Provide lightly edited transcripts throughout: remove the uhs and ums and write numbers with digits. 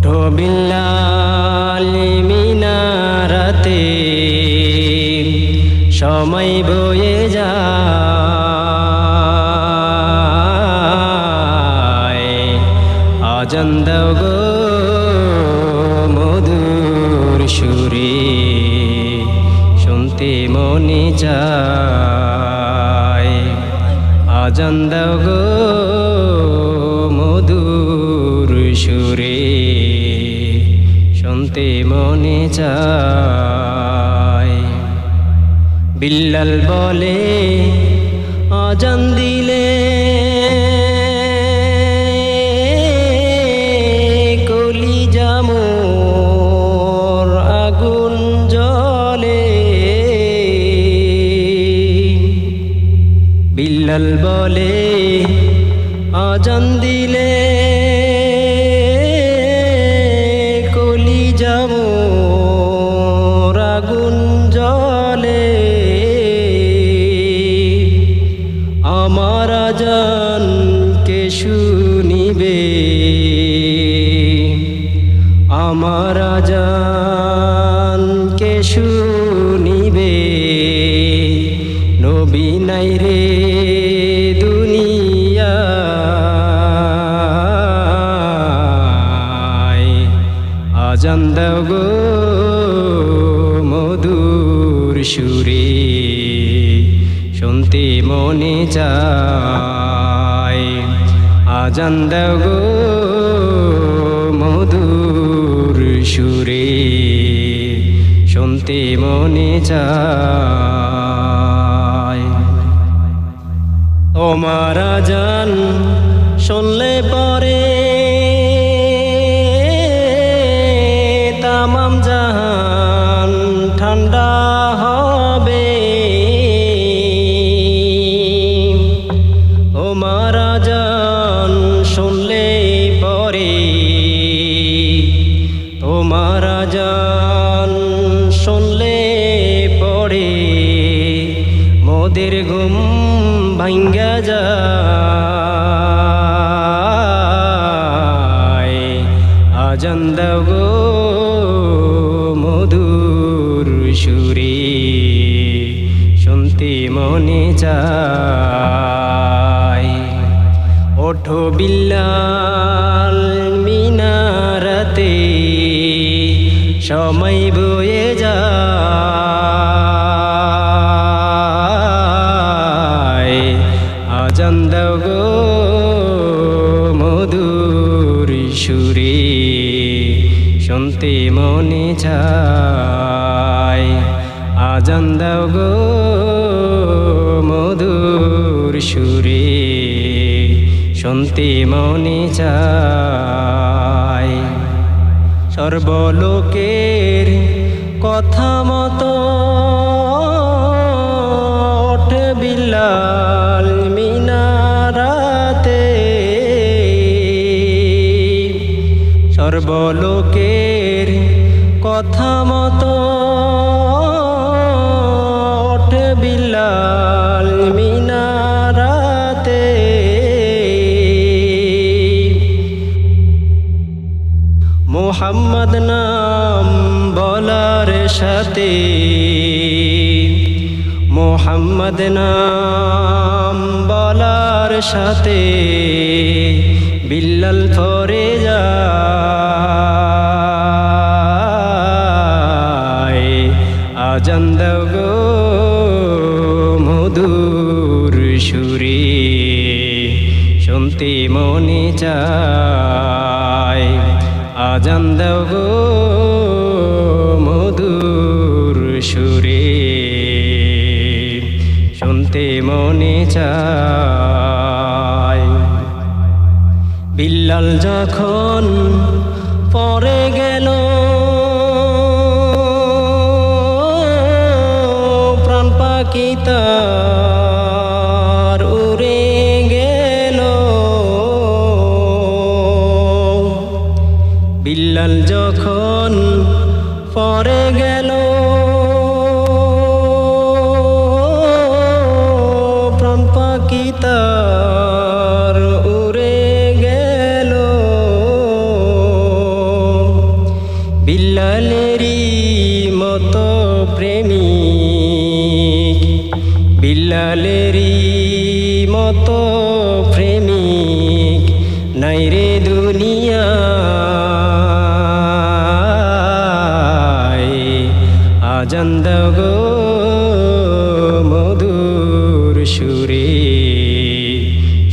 ওঠো বিল্লাল মিনারাতে, সময় বয়ে যায়। আজান দাও গো মধুর সুরে, শুনতে মনে চায়। আজান দাও গো মধুর সুরে, শুনতে মনে চায়। বিল্লাল বলে আজান দিলে কলিজা মোর আগুন জ্বলে। বিল্লাল বলে আজান দিলে কলিজা মোর আগুন জ্বলে। আমার আজান কে শুনিবে, আমার আজান কে শুনিবে। নবী নাই রে দুনিয়ায়, আজান দাও গো মধুর সুরে, শুনতে মনে চায়। আজান দাও গো মধুর সুরে, শুনতে মনে চায়। তোমার আজান শুনলে পরে তামাম জাহান ঠান্ডা হবে। তোমার আজান শুনলে পরে, তোমার আজান শুনলে পরে মোদের ঘুম ভাঙ্গা যায়। আজান দাও গো মধুর সুরে, শুনতে মনে চায়। ওঠো বিল্লাল মিনারাতে, সময় বয়ে যায়। আজান দাও গো মধুর সুরে, শুনতে মনে চায়। আজান দাও গো মধুর সুরে, শুনতে মনে চায়। সর্বলোকের কথা মতো ওঠে বিল্লাল মিনারাতে, সর্বলোকের কথা মতো ওঠে বিল্লাল মিনারাতে। মুহাম্মদ নাম বলার সাথে, মুহাম্মদ নাম বলার সাথে বিল্লাল ফরে যায়। আজান দাও গো মধুর সুরে, শুনতে মনে চায়। আজান দাও গো মধুর সুরে, শুনতে মনে চায়। বিল্লাল যখন পরে গেল প্রাণ পাখি তার উড়ে গেল। বিল্লাল যখন পরে গেল প্রাণ পাখি তার। আজান দাও গো মধুর সুরে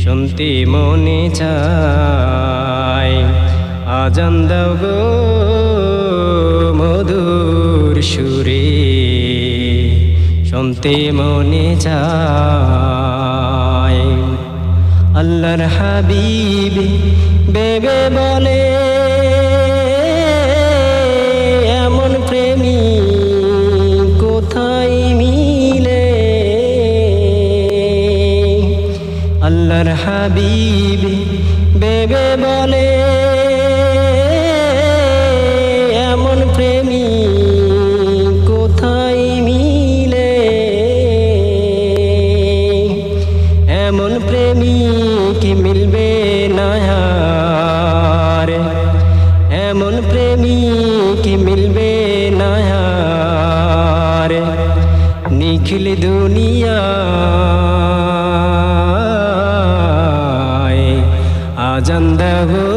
শুনতে মনে চায় আজান দাও গো মধুর সুরে শুনতে মনে চায় আল্লাহর হাবিব বেবে বলে এমন প্রেমী কোথায় মিলে আল্লাহর হাবিব বেবে বলে এমন প্রেমী কোথায় মিলে এমন প্রেমী কি মিলবে না আর এমন প্রেমী কি মিলবে না আর নিখিল দুনিয়া আজান দাও গো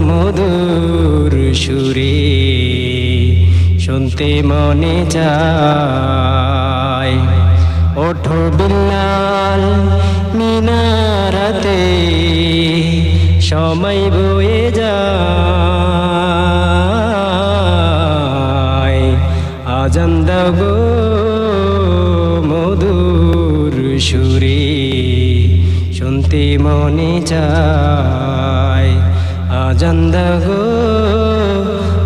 মধুর সুরে শুনতে মনে চায় ওঠো বিল্লাল মিনারাতে সময় বয়ে যায় আজান দাও গো মধুর সুরে শুনতে মনে চায় আজান দাও গো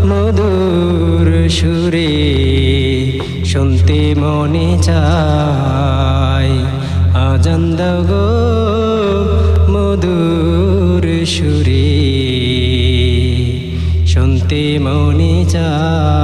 মধুর সুরে শুনতে মনে চায় আজান দাও গো মধুর সুরে শুনতে মনে চায়।